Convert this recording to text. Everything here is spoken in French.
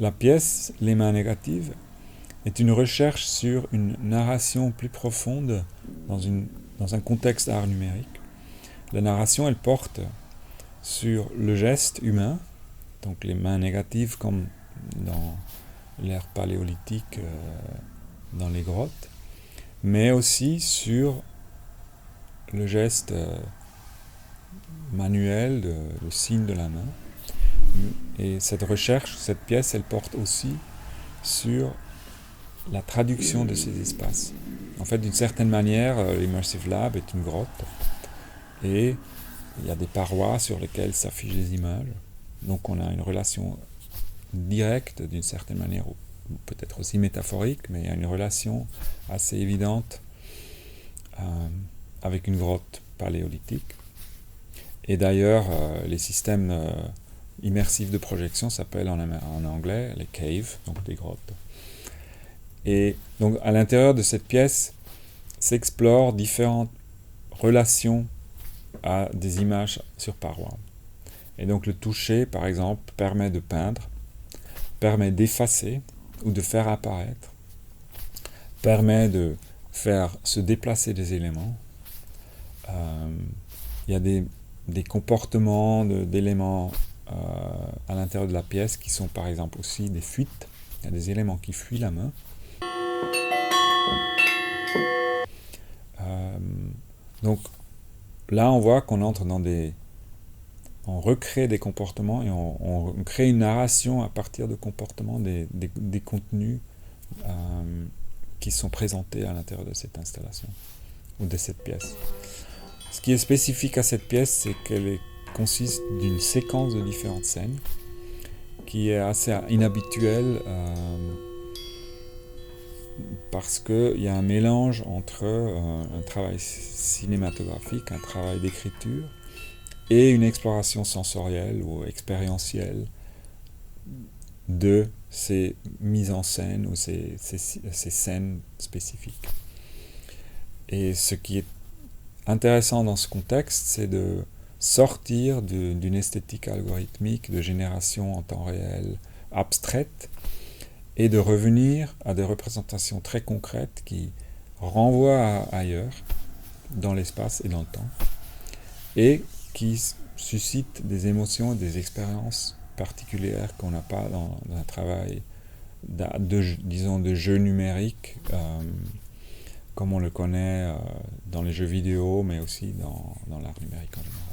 la pièce, Les mains négatives, est une recherche sur une narration plus profonde dans un contexte art numérique. La narration, elle porte sur le geste humain, donc les mains négatives comme dans l'ère paléolithique, dans les grottes, mais aussi sur le geste manuel, le signe de la main. Et cette recherche, cette pièce, elle porte aussi sur la traduction de ces espaces. En fait, d'une certaine manière, l'Immersive Lab est une grotte et il y a des parois sur lesquelles s'affichent des images. Donc on a une relation directe, d'une certaine manière, ou peut-être aussi métaphorique, mais il y a une relation assez évidente avec une grotte paléolithique. Et d'ailleurs, les systèmes immersifs de projection s'appellent en anglais les caves, donc des grottes. Et donc à l'intérieur de cette pièce s'explorent différentes relations à des images sur paroi. Et donc le toucher, par exemple, permet de peindre, permet d'effacer ou de faire apparaître, permet de faire se déplacer des éléments. Il y a des comportements d'éléments à l'intérieur de la pièce qui sont par exemple aussi des fuites. Il y a des éléments qui fuient la main. Donc là, on voit qu'on entre dans on recrée des comportements et on crée une narration à partir de comportements, des contenus qui sont présentés à l'intérieur de cette installation ou de cette pièce. Ce qui est spécifique à cette pièce, c'est qu'elle consiste d'une séquence de différentes scènes qui est assez inhabituelle parce qu'il y a un mélange entre un travail cinématographique, un travail d'écriture et une exploration sensorielle ou expérientielle de ces mises en scène ou ces scènes spécifiques. Et ce qui est intéressant dans ce contexte, c'est de sortir d'une esthétique algorithmique de génération en temps réel abstraite et de revenir à des représentations très concrètes qui renvoient ailleurs, dans l'espace et dans le temps, et qui suscitent des émotions et des expériences particulières qu'on n'a pas dans un travail de jeu numérique, comme on le connaît dans les jeux vidéo, mais aussi dans l'art numérique en général.